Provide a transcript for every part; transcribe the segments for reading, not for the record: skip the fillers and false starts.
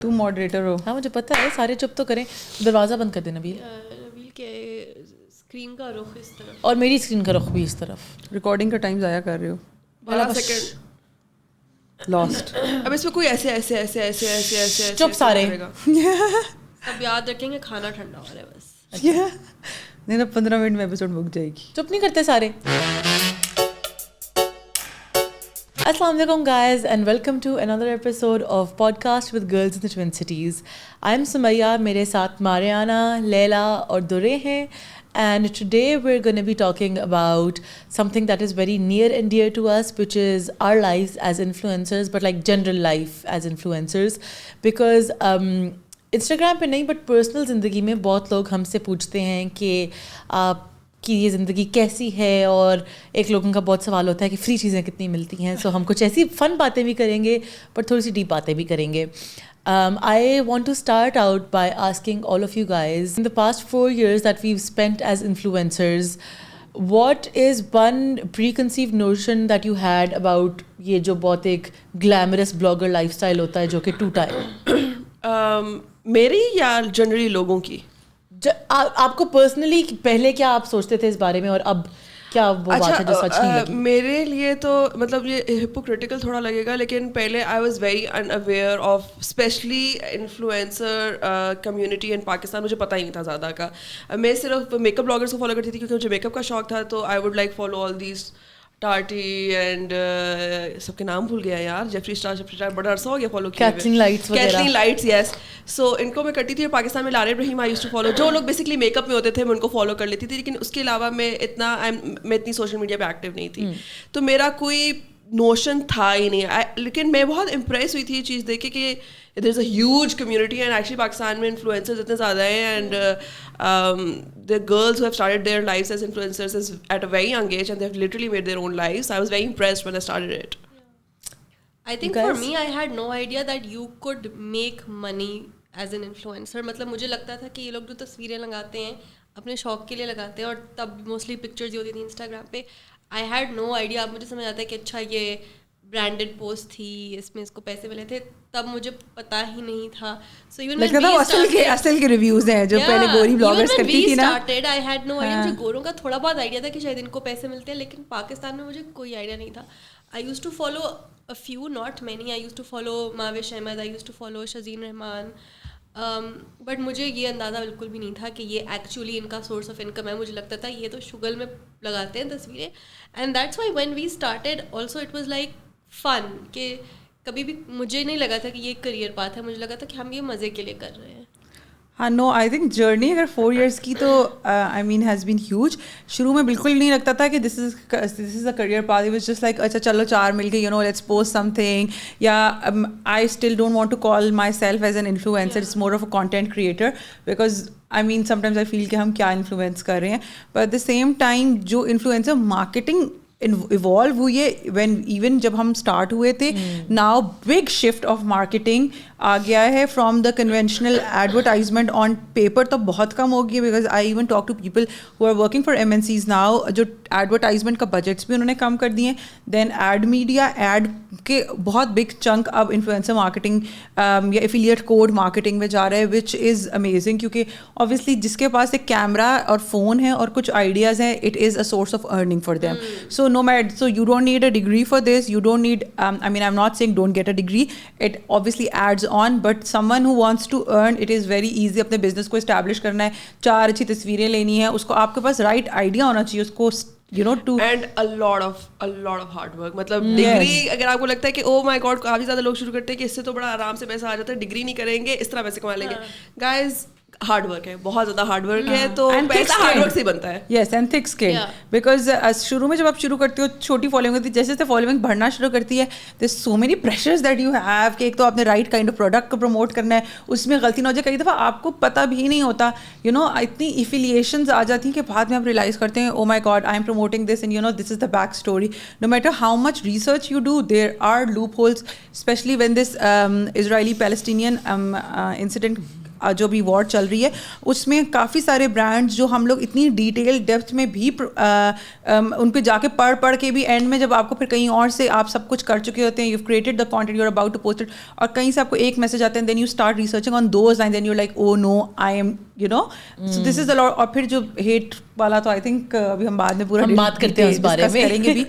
تم ماڈریٹر ہو. ہاں مجھے پتہ ہے, سارے چپ تو کریں. دروازہ بند کر دیں نبیل. نبیل کے اسکرین کا رخ اس طرف اور میری اسکرین کا رخ بھی اس طرف. ریکارڈنگ کا ٹائم ضائع کر رہے ہو. 12 سیکنڈ لاسٹ. اب اس میں کوئی ایسے ایسے ایسے ایسے ایسے ایسے چپ سارے. اب یاد رکھیں گے کھانا ٹھنڈا ہو رہا ہے بس. نہیں نا 15 منٹ میں ایپیسوڈ بک جائے گی. چپ نہیں کرتے سارے. السلام علیکم guys and welcome to another episode of podcast with girls in the Twin Cities. I'm Sumayya, میرے ساتھ ماریانا, لیلا اور درے ہیں. And today we're going to be talking about something that is very near and dear to us, which is our lives as influencers, but like general life as influencers. Because Instagram پہ نہیں but personal زندگی میں بہت لوگ ہم سے پوچھتے ہیں کہ آپ کی یہ زندگی کیسی ہے, اور ایک لوگوں کا بہت سوال ہوتا ہے کہ فری چیزیں کتنی ملتی ہیں. سو ہم کچھ ایسی فن باتیں بھی کریں گے پر تھوڑی سی ڈیپ باتیں بھی کریں گے. I want to start out by asking all of you guys, in the past 4 years that we've spent as influencers, what is one preconceived notion that you had about یہ جو بہت ایک glamorous blogger lifestyle ہوتا ہے جو کہ ٹوٹا ہے؟ میری یا جنرلی لوگوں کی؟ آپ کو پرسنلی پہلے کیا آپ سوچتے تھے اس بارے میں, اور اب کیا وہ بات ہے جو سچ نہیں لگی؟ میرے لیے تو مطلب یہ ہپوکریٹیکل تھوڑا لگے گا, لیکن پہلے I was very unaware of especially influencer community in Pakistan. مجھے پتہ ہی نہیں تھا زیادہ کا. میں صرف میک اپ بلاگرس کو فالو کرتی تھی کیونکہ مجھے میک اپ کا شوق تھا, تو I would like follow all these tarty and سب کے نام بھول گیا یار, جیفری اسٹار بڑا عرصہ ہو گیا فالو کیا. کیتھرین لائٹس یس. سو ان کو میں کرتی تھی. پاکستان میں لارا ابراہیم آئی یوز ٹو فالو. جو لوگ بیسکلی میک اپ میں ہوتے تھے میں ان کو فالو کر لیتی تھی, لیکن اس کے علاوہ میں اتنی سوشل میڈیا پہ ایکٹیو نہیں تھی. تو میرا کوئی نوشن تھا ہی نہیں. لیکن میں بہت امپریس ہوئی تھی یہ چیز دیکھ کے کہ there is a huge community, and actually Pakistan میں انفلوئنسرز اتنے زیادہ ہیں, and the girls who have started their lives as influencers is at a very young age, and they have literally made their own lives. I was very impressed when I started it. I think for me, I had no idea that you could make money as an influencer. مطلب مجھے لگتا تھا کہ یہ لوگ جو تصویریں لگاتے ہیں اپنے شوق کے لیے لگاتے ہیں, اور تب موسٹلی پکچرز ہوتی تھیں انسٹاگرام پہ. I had no idea. اب مجھے سمجھ آتا ہے کہ اچھا یہ برانڈڈ پوسٹ تھی, اس میں اس کو پیسے ملے تھے, تب مجھے پتا ہی نہیں تھا. سو ایون اصل کے ریویوز ہیں جو پہلے گوری بلاگرز کرتی تھی نا. I had no idea. مجھے گوروں کا تھوڑا بہت آئیڈیا تھا کہ شاید ان کو پیسے ملتے ہیں, لیکن پاکستان میں مجھے کوئی آئیڈیا نہیں تھا. I used to follow a few, not many. I used to follow Mawish Ahmed, I used to follow Shazeen Rehman, but مجھے یہ اندازہ بالکل بھی نہیں تھا کہ یہ ایکچولی ان کا سورس آف انکم ہے. مجھے لگتا تھا یہ تو شگل میں لگاتے ہیں تصویریں, and that's why when we started also it was like fun. کہ کبھی بھی مجھے نہیں لگا تھا کہ یہ ایک کریئر پاتھ ہے, مجھے لگا تھا کہ ہم یہ مزے کے لیے کر رہے ہیں. ہاں نو آئی تھنک جرنی اگر 4 years کی تو آئی مین ہیز بین ہیوج. شروع میں بالکل نہیں لگتا تھا کہ this is a career path. It was just like اچھا چلو 4 مل کے you know let's post something, یا I still don't want to call myself as an influencer, it's more of a content creator, because I mean sometimes I feel کہ ہم کیا influence کر رہے ہیں. But at the same time جو influencer marketing evolve ہوئی ہے when even جب ہم اسٹارٹ ہوئے تھے, now big shift of marketing آ گیا ہے from the conventional advertisement on paper. تو بہت کم ہو گیا, because I even talk to people who are working for MNCs now, جو ایڈورٹائزمنٹ کا بجٹس بھی انہوں نے کم کر دیے. دین ایڈ میڈیا, ایڈ کے بہت بگ چنک اب انفلوئنسر مارکیٹنگ یا ایفیلیٹ کوڈ مارکیٹنگ میں جا رہا ہے, وچ از امیزنگ, کیونکہ اوبیسلی جس کے پاس ایک کیمرا اور فون ہے اور کچھ آئیڈیاز ہیں, it is a source of earning for them. So no matter, so you don't need a degree for this, you don't need I mean I'm not saying don't get a degree, it obviously adds on, but someone who wants to earn, it is very easy. اپنے business کو establish کرنا ہے, 4 اچھی تصویریں لینی ہیں, اس کو آپ کے پاس رائٹ آئیڈیا ہونا چاہیے, اس کو you know to and a lot of hard work. مطلب ڈگری اگر آپ کو لگتا ہے کہ oh my god کافی زیادہ لوگ شروع کرتے ہیں کہ اس سے تو بڑا آرام سے پیسہ آ جاتا ہے, ڈگری نہیں کریں گے اس طرح پیسے کما لیں گے. guys ہارڈ ورک ہے, بہت زیادہ ہارڈ ورک ہے, تو پیسہ ہارڈ ورک سے بنتا ہے. یس اینڈ تھک اسکن, بیکاز شروع میں جب آپ شروع کرتے ہو چھوٹی فالوئنگ ہوتی ہے, جیسے جیسے فالوئنگ بڑھنا شروع کرتی ہے, there so many pressures that you have کہ ایک تو آپ نے رائٹ کائنڈ آف پروڈکٹ کو پروموٹ کرنا ہے, اس میں غلطی نہ ہو جائے. کئی دفعہ آپ کو پتہ بھی نہیں ہوتا, یو نو اتنی ایفیلیشنز آ جاتی ہیں کہ بعد میں آپ ریلائز کرتے ہیں oh my god I am promoting this and you know this is the back story. No matter how much research you do, there are loop holes, especially when this Israeli Palestinian incident جو بھی وار چل رہی ہے اس میں کافی سارے brands جو ہم لوگ اتنی ڈیٹیل ڈیپتھ میں بھی ان پہ جا کے پڑھ کے بھی اینڈ میں جب آپ کو پھر کہیں اور سے آپ سب کچھ کر چکے ہوتے ہیں, you created the content, you are about to post it, اور کہیں سے آپ کو ایک میسج آتے ہیں, then you start researching on those lines, then you like oh no I'm you know know, this is از اور پھر جو ہیٹ والا تو آئی تھنک ابھی ہم بعد میں پورا بات کرتے ہیں اس بارے میں کریں گے بھی,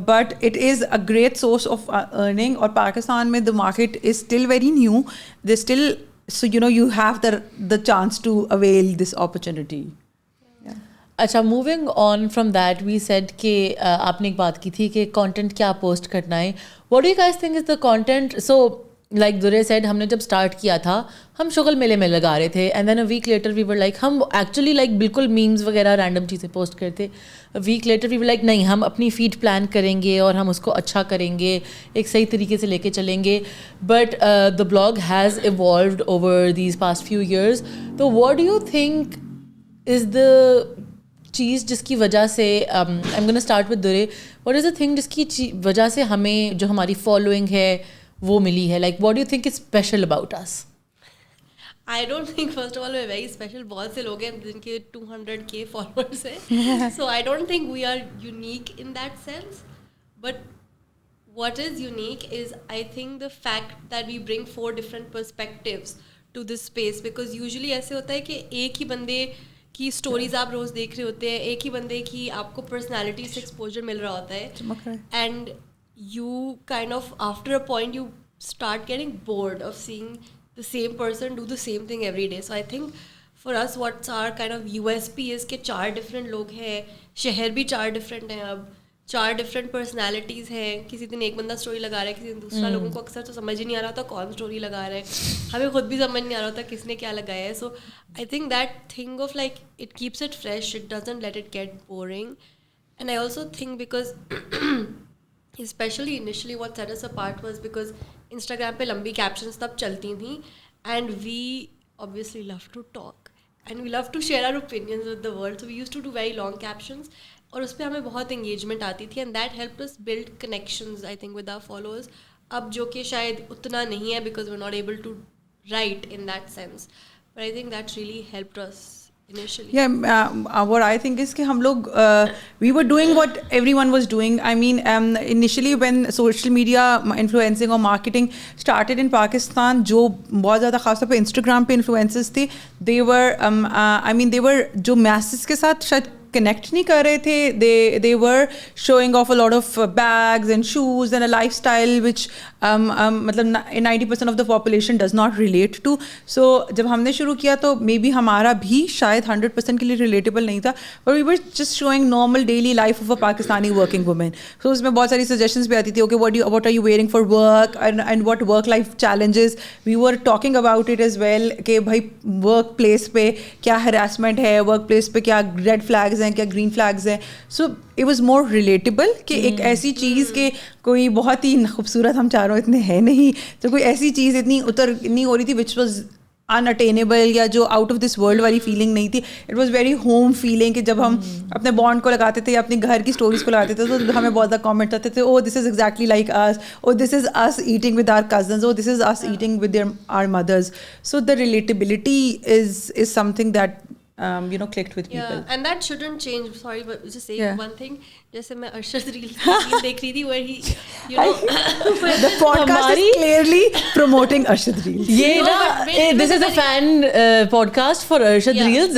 but it is a great source of earning. اور پاکستان میں the market is still very new, they still, so you know you have the chance to avail this opportunity. اچھا, moving on from that, we said کہ آپ نے ایک بات کی تھی کہ کانٹینٹ کیا پوسٹ کرنا ہے. What do you guys think is the content? So like درے سیڈ, ہم نے جب اسٹارٹ کیا تھا ہم شغل میلے میں لگا رہے تھے, and then a week later we were like, ہم ایکچولی لائک بالکل میمز وغیرہ رینڈم چیزیں پوسٹ کرتے. Week later we were like نہیں, ہم اپنی فیڈ پلان کریں گے اور ہم اس کو اچھا کریں گے, ایک صحیح طریقے سے لے کے چلیں گے. But the blog has evolved over these past few years. تو what do you think is the چیز جس کی وجہ سے, I am gonna start with there, what is the thing جس کی وجہ سے ہمیں جو ہماری فالوئنگ ہے وہ ملی ہے؟ Like what do you think is special about us? I don't think first of all we're very special. بہت سے لوگ ہیں جن کے 200K followers ہیں, so I don't think we are unique in that sense. But what is unique is I think the fact that we bring 4 different perspectives to this space, because usually ایسے ہوتا ہے کہ ایک ہی بندے کی stories آپ روز دیکھ رہے ہوتے ہیں, ایک ہی بندے کی آپ کو پرسنالٹی سے ایکسپوجر مل رہا ہوتا ہے, and you kind of after a point you start getting bored of seeing the same person do the same thing every day. So I think for us what's our kind of USP is کہ 4 different لوگ ہیں, شہر بھی 4 different ہیں, اب 4 different personalities ہیں. کسی دن ایک بندہ اسٹوری لگا رہا ہے, کسی دن دوسرا. لوگوں کو اکثر تو سمجھ ہی نہیں آ رہا ہوتا کون اسٹوری لگا رہا ہے, ہمیں خود بھی سمجھ نہیں آ رہا ہوتا کس نے کیا لگایا ہے. So I think that thing of like it keeps it fresh, it doesn't let it get boring. And I also think because especially initially what set us apart was because Instagram پہ لمبی captions تب چلتی تھیں, and we obviously love to talk and we love to share our opinions with the world, so we used to do very long captions, اور اس پہ ہمیں بہت engagement آتی تھی, and that helped us build connections I think with our followers. اب جو کہ شاید اتنا نہیں ہے because we're not able to write in that sense, but I think that really helped us initially. Yeah, what I think is کہ ہم لوگ we were doing what everyone was doing. I mean initially when social media influencing or marketing started in Pakistan, جو بہت زیادہ خاص طور پہ Instagram پہ انفلوئنسز تھے, they were I mean they were جو masses کے ساتھ شاید کنیکٹ نہیں کر رہے تھے, they were showing off a lot of bags and shoes and a lifestyle which مطلب 90% of the population does not relate to. So جب ہم نے شروع کیا تو مے بی ہمارا بھی شاید 100% کے لیے ریلیٹیبل نہیں تھا, but we were just showing normal daily life of a Pakistani working woman. So اس میں بہت ساری suggestions بھی آتی تھی, okay what are you wearing for work and what work life challenges. We were talking about it as well کہ بھائی work place پہ کیا ہراسمنٹ ہے, ورک پلیس پہ کیا ریڈ فلیگز ہیں, کیا گرین فلیگز ہیں. So it was more relatable کہ ایک ایسی چیز کہ کوئی بہت ہی خوبصورت, ہم چاروں اتنے ہیں نہیں, تو کوئی ایسی چیز اتنی نہیں ہو رہی تھی وچ واز unattainable یا جو آؤٹ آف دس ورلڈ والی فیلنگ نہیں تھی. It was very home feeling کہ جب ہم اپنے بانڈ کو لگاتے تھے یا اپنے گھر کی اسٹوریز کو لگاتے تھے تو ہمیں بہت زیادہ کامنٹ آتے تھے, oh this is exactly like us, oh this is us eating with our cousins, oh this is us eating with our mothers. So the relatability is something that you know clicked with people. Yeah, and that shouldn't change. Sorry, but just saying one thing. جیسے میں Arshad rail دیکھ رہی تھی where he, you know, the podcast is clearly promoting Arshad Reels. یہ نا this is a fan podcast for Arshad Reels.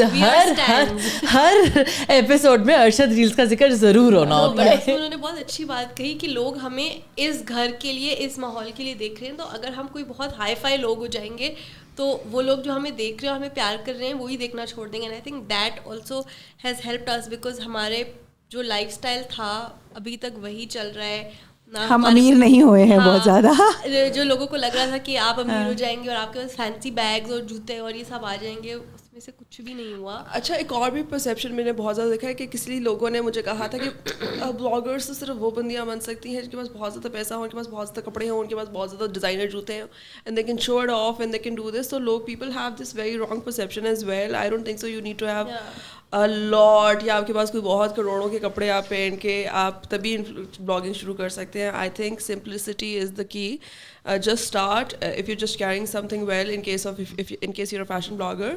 Hare episode میں Arshad reels کا ذکر ضرور ہونا ہوتا ہے. انہوں نے بہت اچھی بات کہی کہ لوگ ہمیں اس گھر کے لیے, اس ماحول کے لیے دیکھ رہے ہیں, تو اگر ہم کوئی بہت ہائی فائی لوگ ہو جائیں گے تو وہ لوگ جو ہمیں دیکھ رہے ہیں, ہمیں پیار کر رہے ہیں, وہی دیکھنا چھوڑ دیں گے. And I think that also has helped us because ہمارے جو لائف اسٹائل تھا ابھی تک وہی چل رہا ہے. ہم امیر نہیں ہوئے ہیں بہت زیادہ. جو لوگوں کو لگ رہا تھا کہ آپ امیر ہو جائیں گے اور آپ کے پاس فینسی بیگز اور جوتے اور یہ سب آ جائیں گے, اس میں سے کچھ بھی نہیں ہوا. اچھا, ایک اور بھی پرسیپشن میں نے بہت زیادہ دیکھا ہے کہ کسی لوگوں نے مجھے کہا تھا کہ بلاگرس تو صرف وہ بندیاں بن سکتی ہیں جن کے پاس بہت زیادہ پیسہ ہو, ان کے پاس بہت زیادہ کپڑے ہوں, ان کے پاس بہت زیادہ ڈیزائنر جوتے ہیں, and they can show it off and they can do this. تو لوگ people have this very wrong perception as well. I don't think so you need to have lot یا آپ کے پاس کوئی بہت کروڑوں کے کپڑے آپ پہن کے آپ تبھی بلاگنگ شروع کر سکتے ہیں. آئی تھنک سمپلسٹی از دا کی. just start. If you're just carrying something well, in case you're a fashion blogger,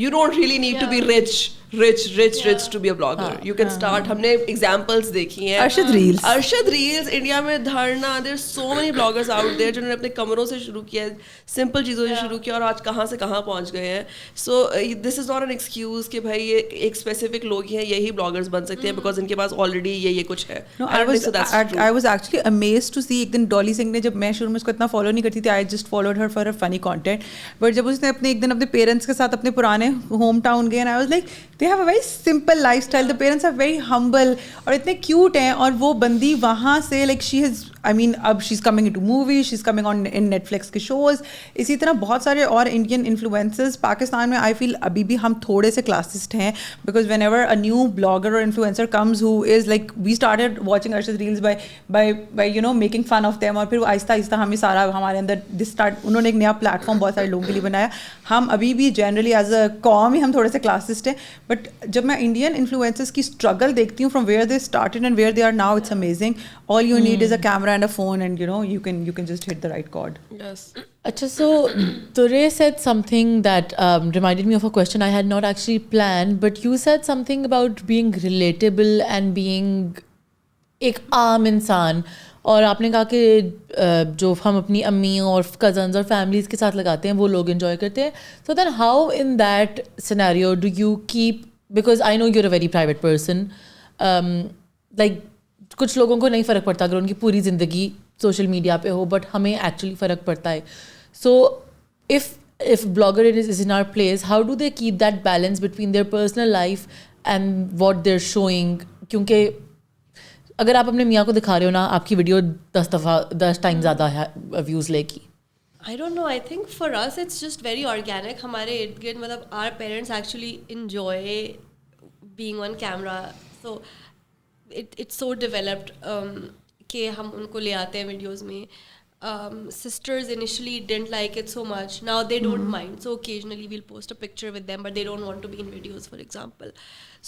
you don't really need to be rich to be a blogger. You can start. ہم نے examples دیکھی ہیں. Arshad Reels India میں دھرنا. There's so many bloggers out there جنہوں نے اپنے کمروں سے شروع کیا, سمپل چیزوں سے شروع کیا, اور آج کہاں سے کہاں پہنچ گئے ہیں. So this is not an excuse کہ بھائی یہ ایک specific لوگ ہیں یہی bloggers بن سکتے ہیں because ان کے پاس already یہ کچھ ہے. I was actually amazed to see ایک دن ڈالی سنگھ نے, جب میں شروع میں اس کو اتنا فالو نہیں کرتی تھی, I just followed her for her funny content, but جب اس نے اپنے ایک دن اپنے پیرنٹس کے ساتھ اپنے پرانے ہوم ٹاؤن گئے, and I was like they have a very simple lifestyle, the parents are very humble اور اتنے cute ہیں, اور وہ بندی وہاں سے like she has, I mean اب she's coming into movies, she's coming on in Netflix کے shows. اسی طرح بہت سارے اور انڈین انفلوئنسرز پاکستان میں I feel ابھی بھی ہم تھوڑے سے کلاسسٹ ہیں, because whenever a new blogger or influencer comes who is like, we started watching Arshad Reels by you know making fun of them, اور پھر آہستہ آہستہ ہمیں سارا ہمارے اندر انہوں نے ایک نیا پلیٹ فارم بہت سارے لوگوں کے لیے بنایا. ہم ابھی بھی جنرلی ایز اے قوم ہی ہم تھوڑے سے کلاسسٹ ہیں, بٹ جب میں انڈین انفلوئنسرز کی اسٹرگل دیکھتی ہوں from where they started and where they are now, it's amazing. All you need is a camera and a phone, and you know you can just hit the right chord. Yes. Achha, so Ture said something that reminded me of a question I had not actually planned, but you said something about being relatable and being ایک عام انسان, اور آپ نے کہا کہ جو ہم اپنی امی اور کزنز اور فیملیز کے ساتھ لگاتے ہیں وہ لوگ انجوائے کرتے ہیں. So then how in that scenario do you keep, because I know you are a very private person, like کچھ لوگوں کو نہیں فرق پڑتا اگر ان کی پوری زندگی سوشل میڈیا پہ ہو, بٹ ہمیں ایکچولی فرق پڑتا ہے. سو if blogger is in our place, how do they keep that balance between their personal life and what they're showing? کیونکہ اگر آپ اپنے میاں کو دکھا رہے ہو نا, آپ کی ویڈیو 10 ٹائم زیادہ ویوز لے گی. I don't know, I think for us it's just very organic. ہمارے ارد گرد مطلب our parents actually enjoy being on camera, so it's so developed کہ ہم ان کو لے آتے ہیں ویڈیوز میں. Sisters initially didn't like it so much, now they don't mind, so occasionally we'll post a picture with them, but they don't want to be in videos, for example.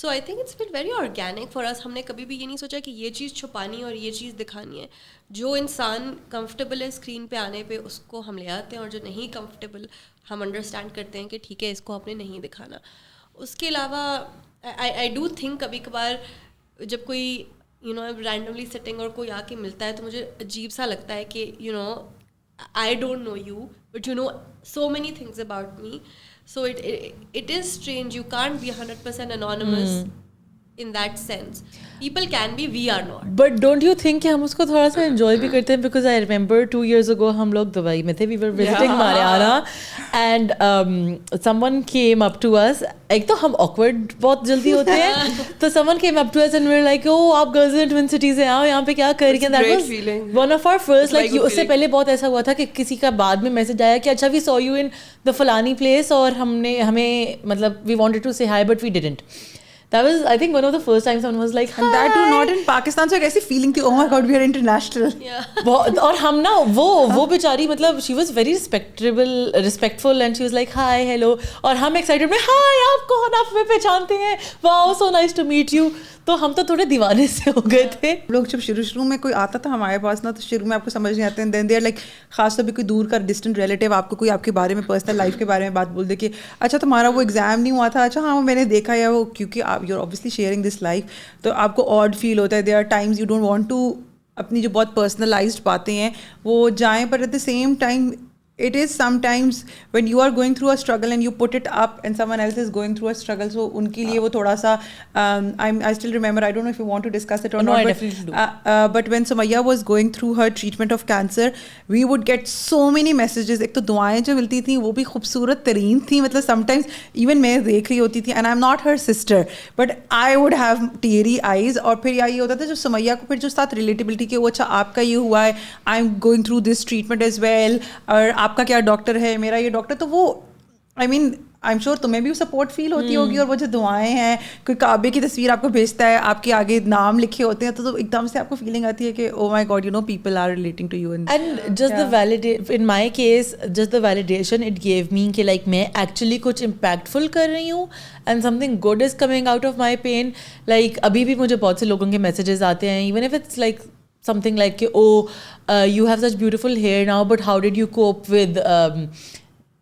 So I think it's been very organic for us. ہم نے کبھی بھی یہ نہیں سوچا کہ یہ چیز چھپانی ہے اور یہ چیز دکھانی ہے. جو انسان کمفرٹیبل ہے اسکرین پہ آنے پہ اس کو ہم لے آتے ہیں, اور جو نہیں کمفرٹیبل ہم انڈرسٹینڈ کرتے ہیں کہ ٹھیک ہے اس کو آپ نے نہیں دکھانا. اس کے علاوہ I do think کبھی کبھار جب کوئی یو نو رینڈملی سٹنگ اور کوئی آ کے ملتا ہے تو مجھے عجیب سا لگتا ہے کہ you know I don't know you but you know so many things about me, so it is strange. You can't be 100% anonymous in that sense. People can be, we are not. But don't you think کہ ہم اس کو تھوڑا سا enjoy بھی کرتے ہیں, because I remember 2 years ago ہم لوگ دبئی میں تھے, we were visiting Mariana and someone came up to us. ایک تو ہم awkward بہت جلدی ہوتے ہیں, تو someone came up to us and we were like, oh آپ girls in Twin Cities ہیں, آؤ یہاں پہ کیا کر رہی ہیں. That was one of our first, like اس سے پہلے بہت ایسا ہوا تھا کہ کسی کا بعد میں میسج آیا کہ اچھا we saw you in the فلانی place, اور ہمیں مطلب we wanted to say hi but we didn't. That was, I think, one of the first times someone was like, and that too not in Pakistan. So ایک ایسی feeling تھی, oh my god we are international. اور ہم نا وہ بیچاری مطلب she was very respectful and she was like hi hello, اور ہم excited میں hi آپ کون, آپ ہمیں پہچانتے ہیں, wow so nice to meet you. تو ہم تو تھوڑے دیوانے سے ہو گئے تھے. لوگ جب شروع میں کوئی آتا تھا ہمارے پاس نا, تو شروع میں آپ کو سمجھ نہیں آتے ہیں, دین دے آر لائک, خاص طور پہ کوئی دور کا ڈسٹنٹ ریلیٹیو آپ کو کوئی آپ کے بارے میں پرسنل لائف کے بارے میں بات بول دے کہ اچھا تمہارا وہ ایگزام نہیں ہوا تھا, اچھا ہاں میں نے دیکھا ہے وہ, کیونکہ آپ you are obviously sharing this life, تو آپ کو آڈ فیل ہوتا ہے. There are times you don't want to اپنی جو بہت پرسنلائزڈ باتیں ہیں وہ جائیں, پر at the same time it is sometimes when you are going through a struggle and you put it up and someone else is going through a struggle, so unke liye wo thoda sa I still remember, I don't know if you want to discuss it or not, I definitely do. But when Sumaya was going through her treatment of cancer, we would get so many messages. ek to duaein jo milti thi wo bhi khoobsurat tareen thi, matlab sometimes even main dekh rahi hoti thi and I'm not her sister, but I would have teary eyes. aur phir yahi hota tha jo Sumaya ko phir jo sath relatability ke wo acha aapka ye hua hai, I'm going through this treatment as well, aur آپ کا کیا doctor ہے, میرا یہ doctor, تو وہ آئی مین I am sure تمہیں بھی سپورٹ فیل ہوتی ہوگی. اور وہ جو دعائیں ہیں, کوئی کعبے کی تصویر آپ کو بھیجتا ہے, آپ کے آگے نام لکھے ہوتے ہیں, تو ایک دم سے آپ کو فیلنگ آتی ہے کہ oh my god you know people are relating to you. And just the validation in my case, just the validation it gave me کہ لائک میں ایکچولی کچھ امپیکٹفل کر رہی ہوں and something good is coming out of my pain. Like ابھی بھی مجھے بہت سے لوگوں کے میسیجز آتے ہیں, even if it's like something like you have such beautiful hair now, but how did you cope with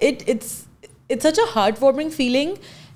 it's such a heartwarming feeling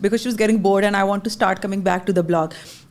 because she was getting bored and I want to start coming back to the blog.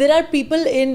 there are people in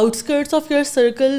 outskirts of your circle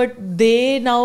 but they now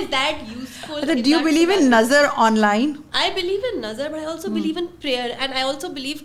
is that useful? Do you believe in nazar online? I believe in nazar, but I also believe in prayer, and I also believe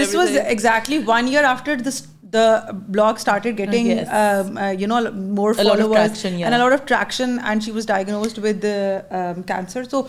this was exactly 1 year after the blog started getting you know more followers and a lot of traction, and she was diagnosed with cancer. So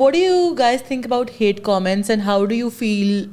what do you guys think about hate comments and how do you feel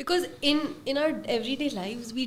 because in our everyday lives we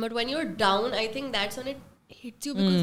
but when you're down I think that's when it hits you, because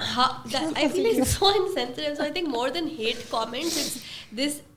I feel like so insensitive. So I think more than hate comments, it's this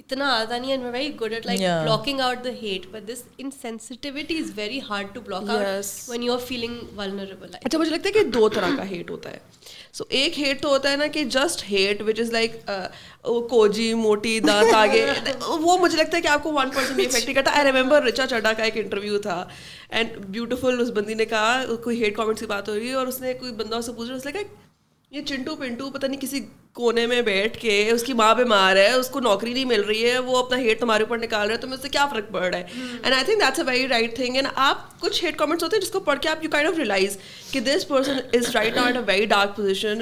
itna aata nahi, and we're very good at like blocking out the hate, but this insensitivity is very hard to block out when you're feeling vulnerable. اچھا مجھے لگتا ہے کہ دو طرح کا heat ہوتا ہے. سو ایک ہیٹ تو ہوتا ہے نا کہ just hate which is like کوجی موٹی دانت آگے, وہ مجھے لگتا ہے کہ آپ کو 1% بھی افیکٹ نہیں کرتا. آئی ریمبر رچا چڈا کا ایک انٹرویو تھا اینڈ بیوٹیفل, اس بندی نے کہا کوئی ہیٹ کامنٹس کی بات ہو رہی ہے اور اس نے کوئی بندہ اس سے پوچھ رہا, اس نے کہا یہ چنٹو پنٹو پتہ نہیں کسی کونے میں بیٹھ کے اس کی ماں بیمار ہے, اس کو نوکری نہیں مل رہی ہے, وہ اپنا ہیٹ تمہارے اوپر نکال رہا ہے, تمہیں اس سے کیا فرق پڑ رہا ہے. And I think that's a very right thing. And آپ کچھ ہیٹ کامنٹس ہوتے ہیں جس کو پڑھ کے آپ یو کائنڈ آف ریئلائز کہ this person is right now at a very dark position,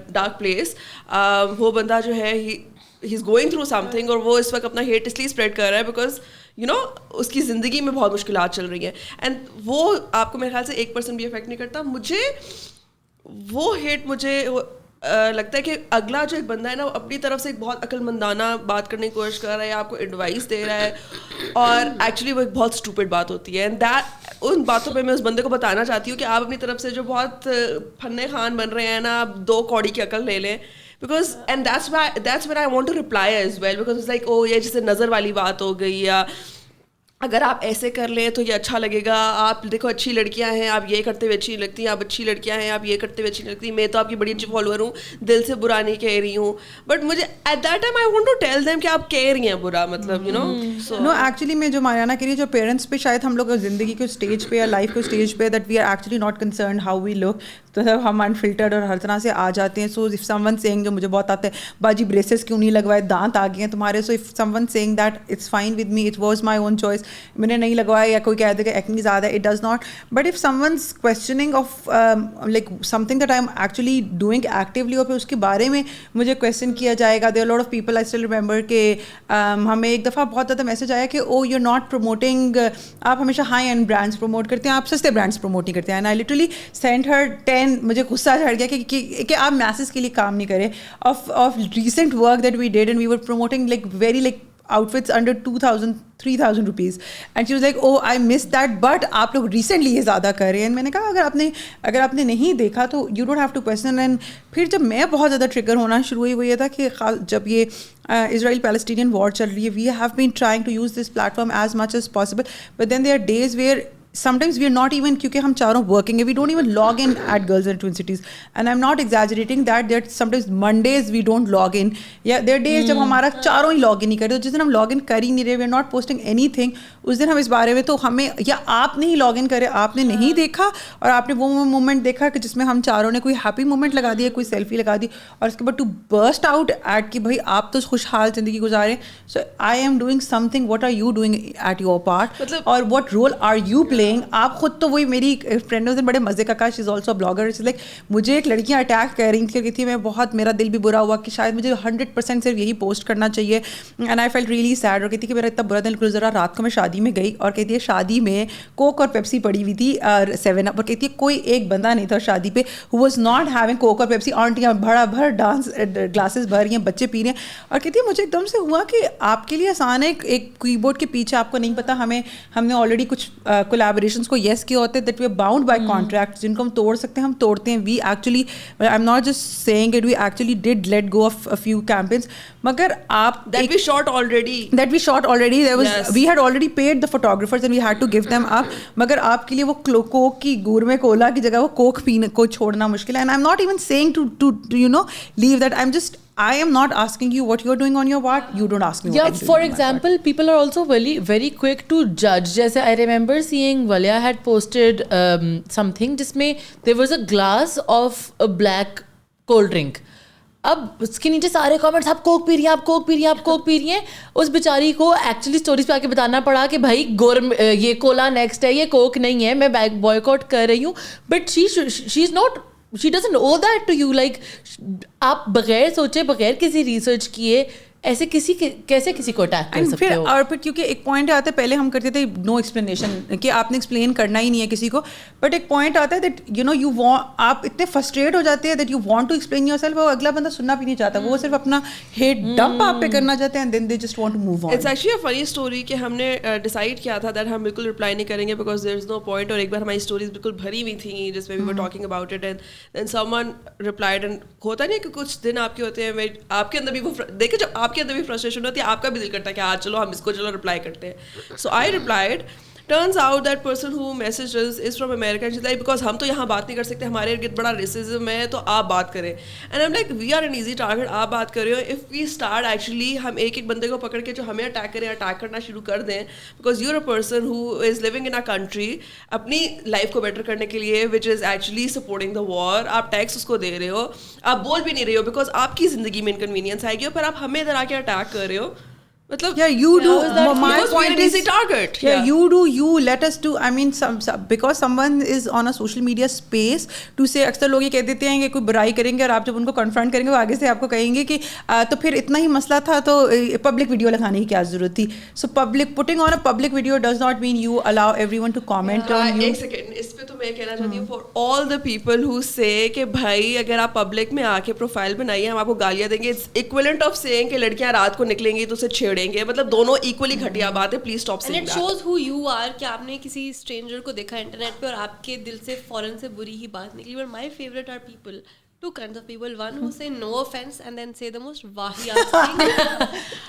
dark place. وہ بندہ جو ہے ہی is going through something, اور وہ اس وقت اپنا ہیٹ اس لیے اسپریڈ کر رہا ہے بیکاز یو نو اس کی زندگی میں بہت مشکلات چل رہی ہیں. اینڈ وہ آپ کو میرے خیال سے 1% بھی افیکٹ نہیں کرتا. مجھے وہ ہیٹ مجھے لگتا ہے کہ اگلا جو ایک بندہ ہے نا وہ اپنی طرف سے ایک بہت عقل مندانہ بات کرنے کی کوشش کر رہا ہے یا آپ کو ایڈوائس دے رہا ہے, اور ایکچولی وہ ایک بہت اسٹوپڈ بات ہوتی ہے. اینڈ دیٹ ان باتوں پہ میں اس بندے کو بتانا چاہتی ہوں کہ آپ اپنی طرف سے جو بہت فنے خان بن رہے ہیں نا, آپ 2 کوڑی کی عقل لے لیں. Because and that's when I want to reply as well, because it's like oh یہ جیسے نظر والی بات ہو گئی, یا اگر آپ ایسے کر لیں تو یہ اچھا لگے گا, آپ دیکھو اچھی لڑکیاں ہیں آپ یہ کرتے ہوئے اچھی لگتی ہیں, آپ اچھی لڑکیاں ہیں آپ یہ کرتے ہوئے اچھی لگتی ہیں, میں تو آپ کی بڑی اچھی فالوور ہوں, دل سے برا نہیں کہہ رہی ہوں, بٹ مجھے at that time I want to tell them کہ آپ کہہ رہی ہیں برا, مطلب یو نو. نو ایکچولی میں جو ماریانا کہہ رہی ہے, جو پیرنٹس پہ شاید ہم لوگ زندگی کے اسٹیج پہ یا لائف کے اسٹیج پہ that we are actually not concerned how we look, تو ہم انفلٹرڈ اور ہر طرح سے آ جاتے ہیں. So if someone saying, جو مجھے بہت آتا ہے, باجی بریسز کیوں نہیں لگوائے, دانت آ گئے ہیں تمہارے, so if someone saying that it's fine with me, it was my own choice, میں نے نہیں لگوایا, یا کوئی کہہ دے کہ ایکنی زیادہ, it does not. But if some ones questioning of like something that I am actually doing actually, اور پھر اس کے بارے میں مجھے کویسچن کیا جائے گا. There are lot of people I still remember کہ ہمیں ایک دفعہ بہت زیادہ میسج آیا کہ oh you are not promoting, آپ ہمیشہ ہائی اینڈ برانڈس پروموٹ کرتے ہیں, آپ سستے برانڈس پروموٹ نہیں کرتے ہیں. اینڈ آئی لٹرلی سینڈ ہر 10, مجھے غصہ چڑھ گیا کہ آپ میسز کے لیے کام نہیں کریں. Of recent work that we did and we were promoting like very like outfits under 2,000 3,000 rupees, and she was like, oh I missed that, but آپ لوگ ریسنٹلی یہ زیادہ کر رہے ہیں. میں نے کہا اگر آپ نے نہیں دیکھا تو you don't have to question. And پھر جب میں بہت زیادہ ٹریگر ہونا شروع ہوئی, وہ یہ تھا کہ جب یہ اسرائیل پیلسٹینین وار چل رہی ہے, we have been trying to use this platform as much as possible, but then there are days where sometimes we are not even, کیونکہ ہم چاروں working ہیں, we don't even log in at Girls in Twin Cities, and I'm not exaggerating that there are sometimes Mondays we don't log in, yeah there are days جب ہمارا چاروں ہی log in نہیں کرتے, تو جس دن ہم log in کر ہی نہیں رہے, we are not posting anything, اس دن ہم اس بارے میں, تو ہمیں یا آپ نے ہی log in کرے, آپ نے نہیں دیکھا, اور آپ نے وہ مومنٹ دیکھا کہ جس میں ہم چاروں نے کوئی ہیپی مومنٹ لگا دیا, کوئی سیلفی لگا دی, اور اس کے بعد ٹو برسٹ آؤٹ ایٹ کہ بھائی آپ تو خوشحال زندگی گزارے. So I am doing something, what are you doing at your part, اور what role are you playing. آپ خود تو وہی, میری فرینڈ نے بڑے مزے کا کہا, شی از آلسو بلاگر, لائک مجھے ایک لڑکیاں اٹیک کر رہی تھیں, تھی میں بہت, میرا دل بھی برا ہوا کہ شاید مجھے 100% صرف یہی پوسٹ کرنا چاہیے, and I felt really sad. اور کہتی کہ میرا اتنا برا دل گزرا, رات کو میں شادی میں گئی, اور کہتی ہے شادی میں کوک اور پیپسی پڑی ہوئی تھی, 7 Up, اور کہتی ہے کوئی ایک بندہ نہیں تھا شادی پہ who was not having کوک اور پیپسی. آنٹیاں بھڑا بھر ڈانس گلاسز بھر رہی ہیں, بچے پی رہے ہیں, اور کہتی ہے مجھے ایک دم سے ہوا کہ آپ کے لیے آسان ہے, ایک کی بورڈ کے پیچھے آپ کو نہیں پتا, ہم نے آلریڈی کچھ کولیبوریشنس کو یس کیا ہوتے ہیں that we are bound by contract, جن کو ہم توڑ سکتے ہیں ہم توڑتے ہیں. We actually, I am not just seeing it, we actually did let go of a few campaigns, مگر آپ that we shot already, there was yes. We had already paid the photographers and we had to give them up, مگر آپ کے لیے وہ کوک کی گور میں کولا کی جگہ وہ کوک پینے کو چھوڑنا مشکل ہے. And I'm not even saying to you know leave that, I am not asking you what you're doing on your part, you don't ask me what I'm doing. For example, people are also very very quick to judge. Jaise I remember seeing Valia had posted something jisme there was a glass of a black cold drink. اب اس کے نیچے سارے comments, آپ کوک پی رہی ہیں, آپ کوک پی رہی ہیں, آپ کوک پی رہی ہیں. اس بیچاری کو ایکچولی اسٹوریز پہ آ کے بتانا پڑا کہ بھائی یہ کولا نیکسٹ ہے, یہ کوک نہیں ہے, میں بوائکاٹ کر رہی ہوں. But she is not, she doesn't owe that to you. like آپ بغیر سوچے, بغیر کسی ریسرچ کیے ایسے کیسے کسی کو اٹیک کر سکتے ہو. اور پھر کیونکہ ایک پوائنٹ آتا ہے, پہلے ہم کرتے تھے نو ایکسپلینیشن, کہ آپ نے ایکسپلین کرنا ہی نہیں ہے کسی کو, بٹ ایک پوائنٹ آتا ہے that you know you want, آپ اتنے فرسٹریٹ ہو جاتے ہیں that you want to explain yourself, اور اگلا بندہ سننا بھی نہیں چاہتا, وہ صرف اپنا ہیٹ ڈمپ آپ پہ کرنا چاہتے ہیں, then they just want to move on. It's actually a funny story کہ ہم نے ڈیسائڈ کیا تھا دیٹ ہم بالکل رپلائی نہیں کریں گے because there is know point, اور ایک بار ہماری اسٹوریز بالکل بھری ہوئی تھیں جس میں we were talking about it, and then someone replied. And ہوتا نہیں کہ کچھ دن آپ کے ہوتے ہیں, آپ کے اندر بھی وہ دیکھیں, جب آپ آپ کے اندر بھی فرسٹریشن ہوتی ہے, آپ کا بھی دل کرتا ہے کہ آج چلو ہم اس کو چلو رپلائی کرتے ہیں. سو آئی replied. Turns out that person who messaged us is from America and she's like because ہم تو یہاں بات نہیں کر سکتے, ہمارے ارد گرد بڑا ریسزم ہے, تو آپ بات کریں. And I'm like we are an easy target, آپ بات کر رہے ہو. If we start actually ہم ایک ایک بندے کو پکڑ کے جو ہمیں اٹیک کریں, اٹیک کرنا شروع کر دیں, because you're a person who is living in a country اپنی لائف کو بیٹر کرنے کے لیے which is actually supporting the war, آپ ٹیکس اس کو دے رہے ہو, آپ بول بھی نہیں رہے ہو because آپ کی زندگی میں انکنوینئنس آئے گی, اور پھر آپ ہمیں ادھر آ کے اٹیک کر رہے ہو. مطلب yeah, you do. My because point we're an is easy target. Yeah, you do. You let us do. I mean, some because someone is on a social media space to say. اکثر لوگ یہ کہہ دیتے ہیں کہ کوئی برائی کریں گے اور آپ جب ان کو کنفرنٹ کریں گے وہ آگے سے آپ کو کہیں گے کہ تو پھر اتنا ہی مسئلہ تھا تو پبلک ویڈیو لگانے کی کیا ضرورت تھی. So public putting on a public video does not mean you allow everyone to comment on you. ایک سیکنڈ, اس پہ تو میں کہنا چاہتی ہوں for all the people who سے کہ بھائی اگر آپ پبلک میں آ کے پروفائل بنائیے ہم آپ کو گالیاں دیں گے, اٹس ایکویلنٹ آف سیئنگ کہ لڑکیاں رات کو نکلیں گی تو اسے چھیڑیں گے. مطلب دونوں ایکولی گھٹیا بات ہے. Please stop saying that. And it shows who you are, کہ آپ نے کسی اسٹرینجر کو دیکھا انٹرنیٹ پہ اور آپ کے دل سے فوراً سے بری ہی بات نکلی. But my favourite are people, two kinds of people. One who say no offense and then say the most wahiyaat thing.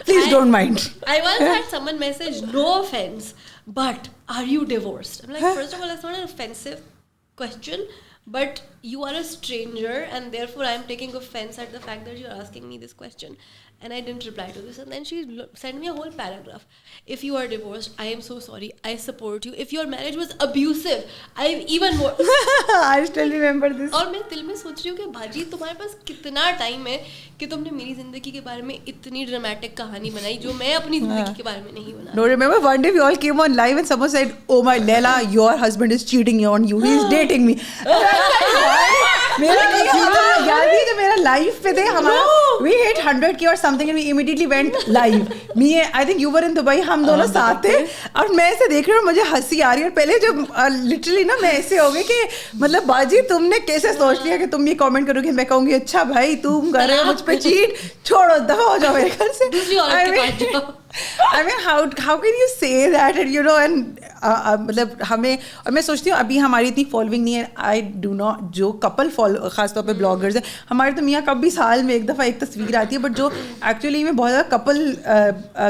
Please don't mind. I once had someone message no offense, but are you divorced? I'm like, first of all, that's not an offensive question, but you are a stranger and therefore I am taking offense at the fact that you're asking me this question. And I didn't reply to this, and then she sent me a whole paragraph. If you are divorced, I am so sorry, I support you. If your marriage was abusive, I am even more. I still remember this. اور میں دل میں سوچ رہی ہوں کہ باجی تمہارے پاس کتنا ٹائم ہے کہ تم نے میری زندگی کے بارے میں اتنی ڈرامیٹک کہانی بنائی جو میں اپنی زندگی کے بارے میں نہیں بنا. No, remember one day we all came on live and someone said, "Oh my Leila, your husband is cheating on you. He is dating me." میرا لائف پہ تھے ہمارا, we hit 100K or something and we immediately went live. Me, I think you were in Dubai, ہم دونوں ساتھ تھے, اور میں ایسے دیکھ رہی ہوں مجھے ہنسی آ رہی ہے. اور پہلے جب لٹرلی نا میں ایسے ہو گئی کہ مطلب باجی تم نے کیسے سوچ لیا کہ تم یہ کامنٹ کرو گے, میں کہوں گی اچھا بھائی تم کر رہے ہو مجھ پہ چیٹ, چھوڑو دفعہ ہو جاؤ میرے گھر سے. I mean, how can you say that? And you know, and مطلب ہمیں, اور میں سوچتی ہوں ابھی ہماری اتنی فالوئنگ نہیں ہے. I do not, جو کپل فالو خاص طور پہ بلاگرز ہیں ہمارے تو میاں کبھی سال میں ایک دفعہ ایک تصویر آتی ہے, بٹ جو ایکچولی میں بہت زیادہ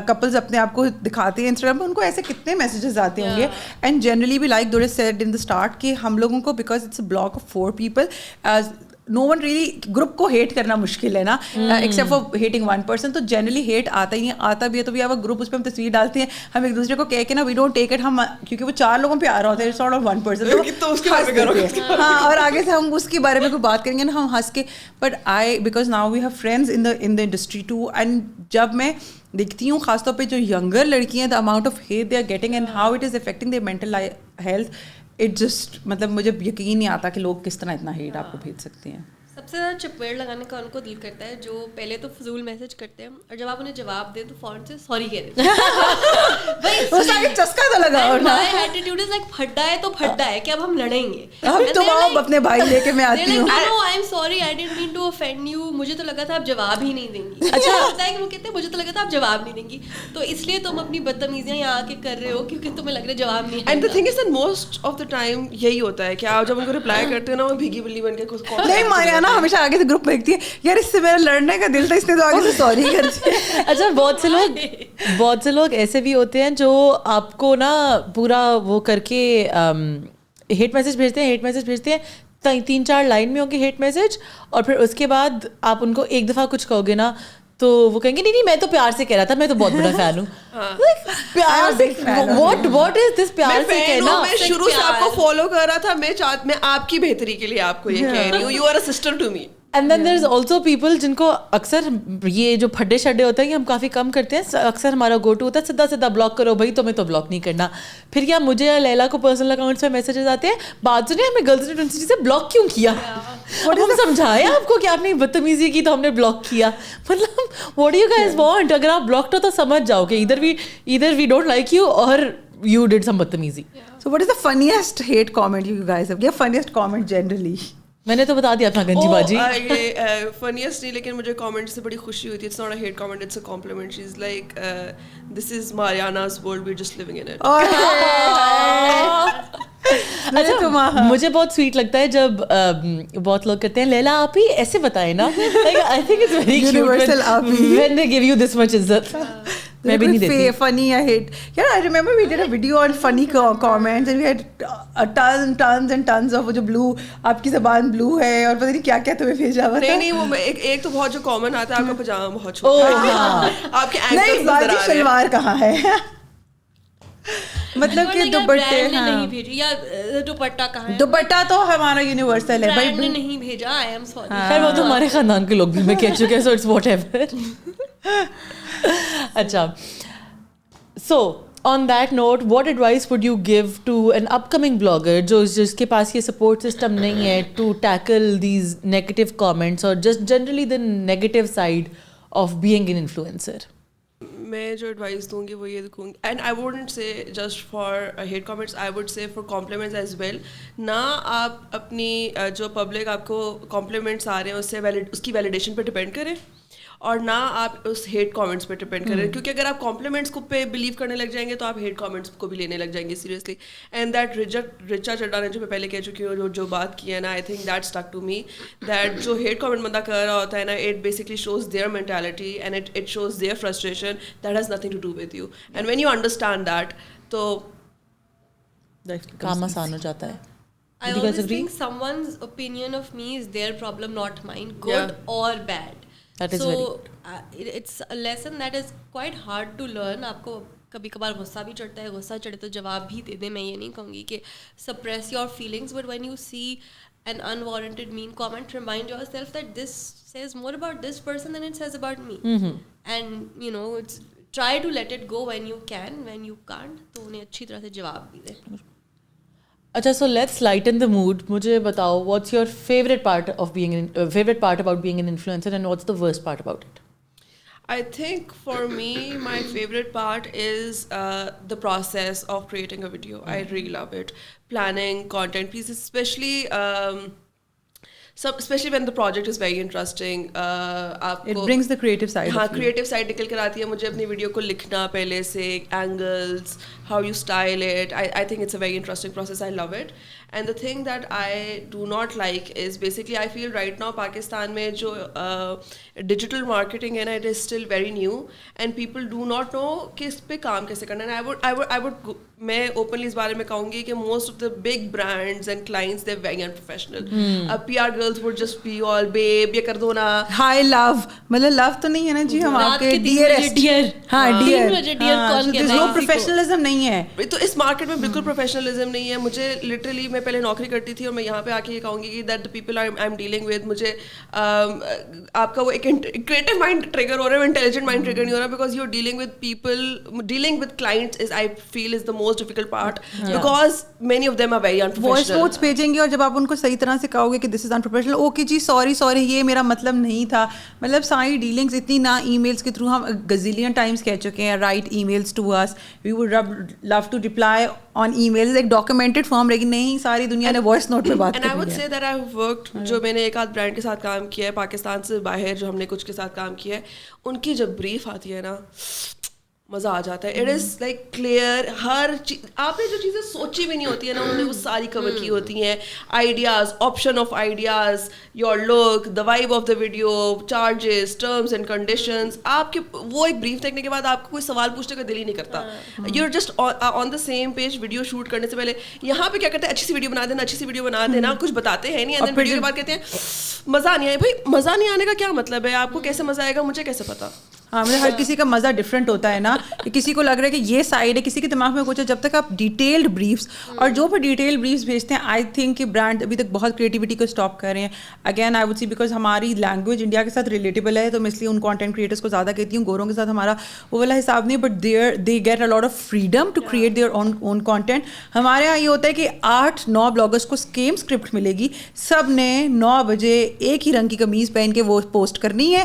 کپلز اپنے آپ کو دکھاتے ہیں انسٹاگرام پہ, ان کو ایسے کتنے میسیجز آتے ہوں گے. اینڈ جنرلی بھی لائک دوری سیڈ ان دا اسٹارٹ کہ ہم لوگوں کو, because it's a blog of 4 people, no one really, group کو ہیٹ کرنا مشکل ہے نا, except for hating one person. تو جنرلی ہیٹ آتا ہی نہیں, آتا بھی ہے تو بھی آپ گروپ اس پہ ہم تصویر ڈالتے ہیں, ہم ایک دوسرے کو کہہ کے نا وی ڈونٹ ٹیک اٹ, ہم کیونکہ وہ 4 لوگوں پہ آ رہا ہوتا ہے, it's not on one person. ہاں, اور آگے سے ہم اس کے بارے میں کوئی بات کریں گے نا ہم ہنس کے. But I, because now we have friends in the industry too, and جب میں دیکھتی ہوں خاص طور پہ جو ینگر لڑکیاں, the amount of hate they are getting and how it is affecting their mental health, it just مطلب مجھے یقین نہیں آتا کہ لوگ کس طرح اتنا ہیٹ آپ کو بھیج سکتے ہیں. سب سے زیادہ چپیڑ لگانے کا ان کو دل کرتا ہے جو پہلے تو فضول میسج کرتے ہیں اور جب آپ انہیں جواب دیں تو فوراً سے سوری کہہ دیتے ہیں. چسکا تو لگاؤ نا. ایٹیٹیوڈ از لائک پھڈا ہے تو پھڈا ہے کہ اب ہم لڑیں گے. تم آؤ اپنے بھائی لے کے میں آتی ہوں. I am sorry, I didn't mean to offend you, مجھے تو لگا تھا آپ جواب ہی نہیں دیں گی. اچھا ہوتا ہے کہ وہ کہتے ہیں مجھے تو لگا تھا آپ جواب نہیں دیں گی, تو اس لیے تم اپنی بدتمیزیاں یہاں آ کے کر رہے ہو کیونکہ تمہیں لگ رہا ہے جواب نہیں. And the thing is that most of the time یہی ہوتا ہے کہ آپ جب ان کو ریپلائی کرتے ہو نا وہ بھیگی بلی بن کے کچھ نہیں ماریا نا, ہمیشہ آگے سے گروپ دیکھتی ہے یار اس سے میرا لڑنے کا دل تھا, اس نے تو آگے سے سوری کر دی. اچھا بہت سے لوگ ایسے بھی ہوتے ہیں جو آپ کو نا پورا وہ کر کے ہیٹ میسج بھیجتے ہیں 3-4 لائن میں ہوں گے ہیٹ میسج, اور پھر اس کے بعد آپ ان کو ایک دفعہ کچھ کہو گے نا تو وہ کہیں گے نہیں میں تو پیار سے کہہ رہا تھا, میں تو بہت بڑا فین ہوں. پیار سے واٹ از دس پیار سے کہنا؟ میں شروع سے آپ کو فالو کر رہا تھا, میں آپ کی بہتری کے لیے آپ کو یہ کہہ رہی ہوں, you are a sister to me. And then there is also people جن کو اکثر یہ جو پھڈے شڈے ہوتے ہیں یہ ہم کافی کم کرتے ہیں, اکثر ہمارا گو ٹو ہوتا ہے سیدھا بلاک کرو بھائی, تمہیں تو بلاک نہیں کرنا. پھر کیا مجھے یا لیلا کو پرسنل اکاؤنٹ سے میسیجز آتے ہیں, بات سنیں ہمیں گرلز یونیورسٹی سے بلاک کیوں کیا, ہم سمجھایا آپ کو کہ آپ نے بدتمیزی کی تو ہم نے بلاک کیا. مطلب what do you guys want? اگر آپ بلاکڈ ہو تو سمجھ جاؤ کہ ادھر وی ڈونٹ لائک یو اور یو ڈیڈ سم بدتمیزی. So what is the funniest hate comment you guys have given? Funniest comment generally? میں نے تو بتا دیا اپنا گنجی باجی. یہ فنیسٹ نہیں, لیکن مجھے کامنٹ سے بڑی خوشی ہوئی تھی. It's not a hate comment, it's a compliment. She is like this is Mariana's world, we are just living in it. اچھا مجھے بہت سویٹ لگتا ہے جب بہت لوگ کہتے ہیں لیلا آپ ہی ایسے بتائیں نا, I think it's very cute when they give you this much عزت. میں بھی نہیں دیتی. Funny I hate. Yeah, I remember we did a video on funny comments and we had tons and tons of جو blue, آپ کی زبان blue ہے اور پتہ نہیں کیا کیا تمہیں بھیجا ہوا تھا. نہیں وہ ایک تو بہت جو کامن آتا ہے آپ کا پجامہ بہت چھوٹا ہے, آپ کے اینکلز نظر آ رہے ہیں. شلوار کہاں ہے, مطلب کہ دوپٹے نہیں بھیجی یا دوپٹہ کہاں ہے. دوپٹہ تو ہمارا یونیورسل ہے بھائی, نے نہیں بھیجا. آئی ایم سوری. خیر وہ تو ہمارے خاندان کے لوگ بھی میں کہہ چکے ہیں, سو اٹس واٹ ایور. اچھا, سو on that note, what advice would you give to an upcoming blogger جس کے پاس یہ support system نہیں ہے to tackle these negative comments or just generally the negative side of being an influencer? میں جو advice دوں گی وہ یہ دوں گی, and I wouldn't say just for hate comments, I would say for compliments as well. نہ آپ اپنی جو پبلک آپ کو کمپلیمنٹس آ رہے ہیں اس کی ویلیڈیشن پہ ڈپینڈ کریں, اور نہ آپ اس ہیٹ کامنٹس پہ ڈپینڈ کریں, کیونکہ اگر آپ کمپلیمنٹس کو پہ بلیو کرنے لگ جائیں گے تو آپ ہیٹ کامنٹس کو بھی لینے لگ جائیں گے سیریسلی. اینڈ دیٹ رچا چڈا نے جو میں پہلے کہہ چکی ہوں جو بات کی ہے نا, I think that stick to me, that جو ہیٹ کامنٹ بندہ کر رہا ہوتا ہے نا, it basically shows their mentality and it shows their frustration, that has nothing to do with you. And when you understand that تو کام آسان ہو جاتا ہے. I always think someone's opinion of me is their problem, not mine, good or bad. That is so it's a lesson that is quite hard to learn. آپ کو کبھی کبھار غصہ بھی چڑھتا ہے, غصہ چڑھے تو جواب بھی دے دیں. میں یہ نہیں کہوں گی کہ suppress your feelings, but when you see an unwarranted mean comment, remind yourself that this says more about this person than it says about me. And you know, it's try to let it go when you can. When you can't, تو انہیں اچھی طرح سے جواب بھی دیں. اچھا, so let's lighten the mood. مجھے بتاؤ what's your favourite part about being an influencer and what's the worst part about it? I think for me, my favorite part is the process of creating a video. I really love it. Planning content pieces, especially when the project is very interesting. It brings the creative side. ہاں, creative side نکل کر آتی ہے. مجھے اپنی video کو لکھنا پہلے سے, angles, how you style it. I think it's a very interesting process. I love it. And the thing that I do not like is basically I feel right now Pakistan mein jo digital marketing hai na, it is still very new and people do not know کہ اس پہ کام کیسے کرنا ہے. I would میں openly اس بارے میں کہوں گی کہ most of the big brands and clients they're very unprofessional. PR girls would just be all babe یہ کر دو نا, hi love, مطلب love تو نہیں ہے نا جی, ہم آپ کے dear. ہاں dear, there's no professionalism نہیں ہے. تو اس مارکیٹ میں بالکل پروفیشنلزم نہیں ہے. مجھے لٹرلی میں پہلے نوکری کرتی تھی اور میں یہاں پہ آ کے یہ کہوں گی کہ that the people I am dealing with, مجھے آپ کا وہ ایک کریٹو مائنڈ ٹریگر ہو رہا ہے, انٹیلیجنٹ مائنڈ ٹریگر نہیں ہو رہا, because you are dealing with people, dealing with clients is I feel is the most difficult part, because many of them are very unprofessional. Voice notes بھیجیں گے اور جب آپ ان کو صحیح طرح سے کہو گے کہ this is انپروفیشنل, okay G sorry یہ میرا مطلب نہیں تھا. مطلب ساری ڈیلنگس اتنی نہ ای میلس کے تھرو, ہم گزیلین ٹائمس کہہ چکے ہیں write emails to us, we would love to reply on emails ایک ڈاکومنٹڈ فارم, لیکن نہیں ساری دنیا نے وائس نوٹ پہ بات کرنی ہے. And I would say that I've worked, جو میں نے ایک آدھ برانڈ کے ساتھ کام کیا ہے پاکستان سے باہر, جو ہم نے کچھ کے ساتھ کام کیا ہے, ان کی جب بریف آتی ہے نا مزہ آ جاتا ہے. اٹ از لائک کلیئر, ہر چیز آپ نے جو چیزیں سوچی بھی نہیں ہوتی ہے نا انہوں نے وہ ساری کور کی ہوتی ہیں. Ideas, option of ideas, your look, the vibe of the video, charges, terms and conditions. آپ کے وہ ایک بریف دیکھنے کے بعد آپ کو کوئی سوال پوچھنے کا دل ہی نہیں کرتا. You are just on the same page. Video shoot کرنے سے پہلے یہاں پہ کیا کرتے ہیں, اچھی سی ویڈیو بنا دینا, کچھ بتاتے ہیں نہیں, اینڈ دین ویڈیو کے بعد کہتے ہیں مزہ نہیں آیا. بھائی مزہ نہیں آنے کا کیا مطلب ہے, آپ کو کیسے مزہ آئے گا مجھے کیسے پتا. ہاں, مطلب ہر کسی کا مزہ ڈفرینٹ ہوتا ہے نا, کہ کسی کو لگ رہا ہے کہ یہ سائڈ ہے, کسی کے دماغ میں کچھ ہے. جب تک آپ ڈیٹیلڈ بریفس, اور جو بھی ڈیٹیل بریفس بھیجتے ہیں, آئی تھنک کہ برانڈ ابھی تک بہت کریٹیوٹی کو اسٹاپ کر رہے ہیں. Again I would see because ہماری لینگویج انڈیا کے ساتھ ریلیٹیبل ہے, تو میں اس لیے ان کانٹینٹ کریٹرس کو زیادہ کہتی ہوں. گوروں کے ساتھ ہمارا وہ والا حساب نہیں, but they get a lot of freedom to create their own content. ہمارے یہاں یہ ہوتا ہے کہ 8-9 بلاگرس کو سیم اسکرپٹ ملے گی, سب نے 9 بجے ایک ہی رنگ کی قمیض پہن کے وہ پوسٹ کرنی ہے,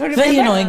Very annoying.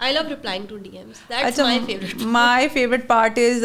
I love replying to DMs. That's my favorite part. My favorite part is,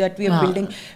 that we are building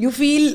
you feel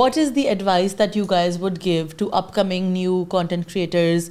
What is the advice that you guys would give to upcoming new content creators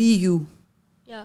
Be you. Yeah.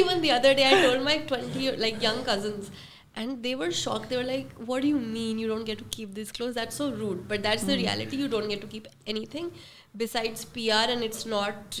Even the other day I told my 20 like young cousins and they were shocked. They were like, what do you mean you don't get to keep these clothes? That's so rude. But that's the reality. You don't get to keep anything besides PR, and it's not,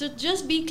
So just be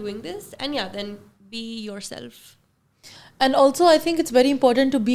doing this, and yeah, then be yourself. And also I think it's very important to be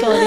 sorry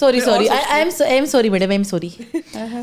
sorry I am sorry madam, I am sorry.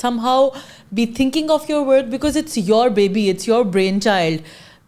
somehow be thinking of your work because it's your baby, it's your brainchild.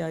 Yeah,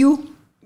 you.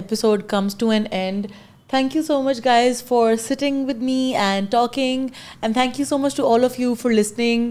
episode comes to an end. Thank you so much guys for sitting with me and talking, and thank you so much to all of you for listening.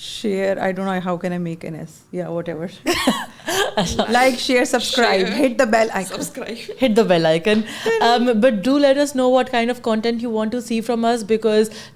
Share, I don't know how can I make an S. Yeah, whatever. Like, share, subscribe, hit the bell icon. Hit the bell icon. But do let us know what kind of content you want to see from us, because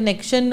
connection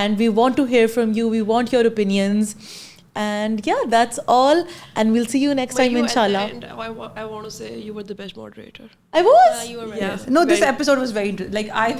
and we want to hear from you. We want your opinions. And yeah, that's all, and we'll see you next time, inshallah. And I want to say you were the best moderator. I was. You were right. Yes. No, this episode was very interesting. Like, I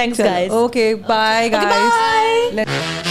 Thanks guys. Okay, bye guys. Okay, bye.